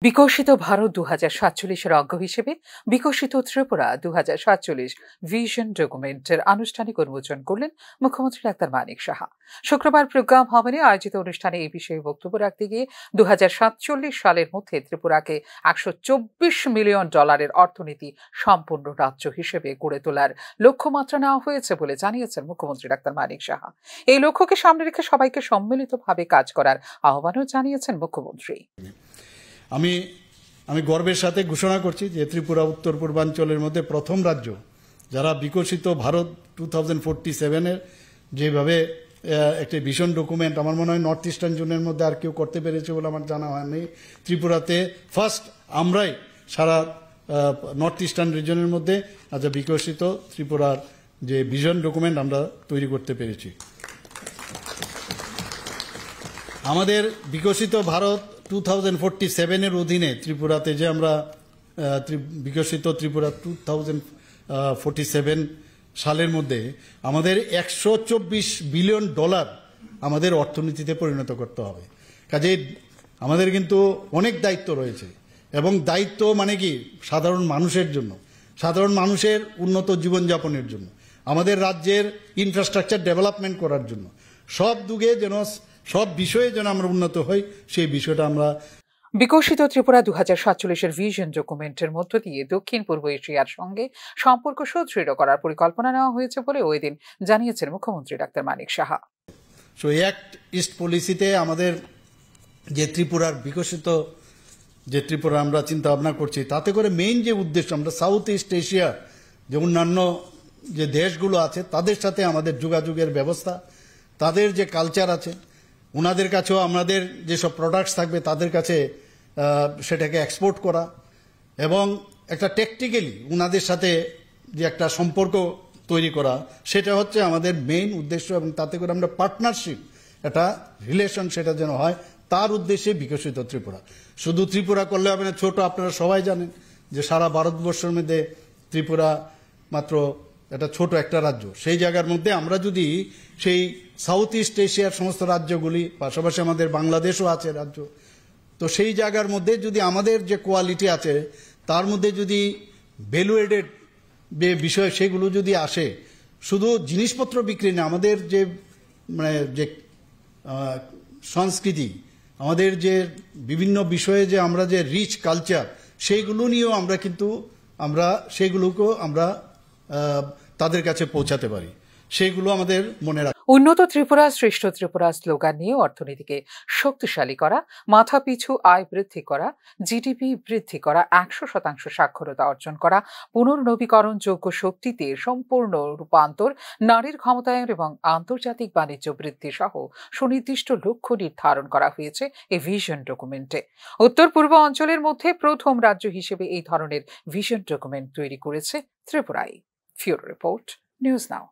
বিকশিত ভারত 2047-এর অঙ্গ হিসেবে বিকশিত ত্রিপুরা 2047 ভিশন ডকুমেন্টের আনুষ্ঠানিক উন্মোচন করলেন মুখ্যমন্ত্রী ডাক্তার মানিক সাহা। শুক্রবার প্রজ্ঞা ভবনে আয়োজিত অনুষ্ঠানে এই বিষয়ে বক্তব্য রাখতে গিয়ে 2047 সালের মধ্যে ত্রিপুরাকে $124 মিলিয়ন অর্থনীতি সম্পন্ন রাজ্য হিসেবে গড়ে তোলার লক্ষ্যমাত্রা নেওয়া হয়েছে বলে জানিয়েছেন মুখ্যমন্ত্রী ডাক্তার মানিক সাহা। এই লক্ষ্যকে সামনে রেখে সবাইকে সম্মিলিতভাবে কাজ করার আহ্বানও জানিয়েছেন মুখ্যমন্ত্রী। আমি গর্বের সাথে ঘোষণা করছি যে ত্রিপুরা উত্তর পূর্বাঞ্চলের মধ্যে প্রথম রাজ্য যারা বিকশিত ভারত 2047-এর যেভাবে একটি ভিশন ডকুমেন্ট আমার মনে হয় নর্থ ইস্টার্ন জোনের মধ্যে আর কেউ করতে পেরেছে বলে আমার জানা হয়নি। ত্রিপুরাতে ফার্স্ট আমরাই সারা নর্থ ইস্টার্ন রিজনের মধ্যে আজ বিকশিত ত্রিপুরার যে ভিশন ডকুমেন্ট আমরা তৈরি করতে পেরেছি। আমাদের বিকশিত ভারত 2047-এর অধীনে ত্রিপুরাতে যে আমরা বিকশিত ত্রিপুরা 2047 সালের মধ্যে আমাদের $124 বিলিয়ন আমাদের অর্থনীতিতে পরিণত করতে হবে। কাজেই আমাদের কিন্তু অনেক দায়িত্ব রয়েছে এবং দায়িত্ব মানে কি সাধারণ মানুষের জন্য, সাধারণ মানুষের উন্নত জীবনযাপনের জন্য, আমাদের রাজ্যের ইনফ্রাস্ট্রাকচার ডেভেলপমেন্ট করার জন্য, সব বিষয়ে যেন আমরা উন্নত হই সেই বিষয়টা আমরা বিকশিত ত্রিপুরা 2047-এর ভিশন ডকুমেন্টের মধ্য দিয়ে দক্ষিণ পূর্ব এশিয়ার সঙ্গে সম্পর্ক সুদৃঢ় করার পরিকল্পনা নেওয়া হয়েছে বলে ওই দিন জানিয়েছেন মুখ্যমন্ত্রী doctor Manik Saha. Act east পলিসিতে আমাদের যে ত্রিপুরার বিকশিত যে ত্রিপুরা আমরা চিন্তা ভাবনা করছি তাতে করে মেইন যে উদ্দেশ্য আমরা সাউথ ইস্ট এশিয়া যে অন্যান্য যে দেশগুলো আছে তাদের সাথে আমাদের যোগাযোগের ব্যবস্থা, তাদের যে কালচার আছে ওনাদের কাছেও আমাদের যেসব প্রোডাক্টস থাকবে তাদের কাছে সেটাকে এক্সপোর্ট করা এবং একটা টেকনিক্যালি ওনাদের সাথে যে একটা সম্পর্ক তৈরি করা সেটা হচ্ছে আমাদের মেইন উদ্দেশ্য এবং তাতে করে আমরা পার্টনারশিপ একটা রিলেশন সেটা যেন হয় তার উদ্দেশ্যে বিকশিত ত্রিপুরা। শুধু ত্রিপুরা করলে হবে না, ছোট আপনারা সবাই জানেন যে সারা ভারতবর্ষের মধ্যে ত্রিপুরা মাত্র এটা ছোট একটা রাজ্য। সেই জায়গার মধ্যে আমরা যদি সেই সাউথ ইস্ট এশিয়ার সমস্ত রাজ্যগুলি পাশাপাশি আমাদের বাংলাদেশও আছে রাজ্য, তো সেই জায়গার মধ্যে যদি আমাদের যে কোয়ালিটি আছে তার মধ্যে যদি ভ্যালু এডেড যে বিষয় সেগুলো যদি আসে, শুধু জিনিসপত্র বিক্রি না, আমাদের যে যে সংস্কৃতি, আমাদের যে বিভিন্ন বিষয়ে যে আমরা যে রিচ কালচার সেইগুলো নিয়েও আমরা কিন্তু সেইগুলোকেও আমরা তাদের কাছে পৌঁছাতে পারি, সেইগুলো আমাদের মনে রাখা। উন্নত ত্রিপুরা শ্রেষ্ঠ ত্রিপুরা স্লোগান নিয়ে অর্থনীতিকে শক্তিশালী করা, মাথাপিছু আয় বৃদ্ধি করা, জিডিপি বৃদ্ধি করা, 100% সাক্ষরতা অর্জন করা, পুনর্নবীকরণযোগ্য শক্তিতে সম্পূর্ণ রূপান্তর, নারীর ক্ষমতায়ন এবং আন্তর্জাতিক বাণিজ্য বৃদ্ধি সহ সুনির্দিষ্ট লক্ষ্য নির্ধারণ করা হয়েছে এই ভিশন ডকুমেন্টে। উত্তর পূর্ব অঞ্চলের মধ্যে প্রথম রাজ্য হিসেবে এই ধরনের ভিশন ডকুমেন্ট তৈরি করেছে ত্রিপুরাই। ফিউরো রিপোর্ট, নিউজ নাও।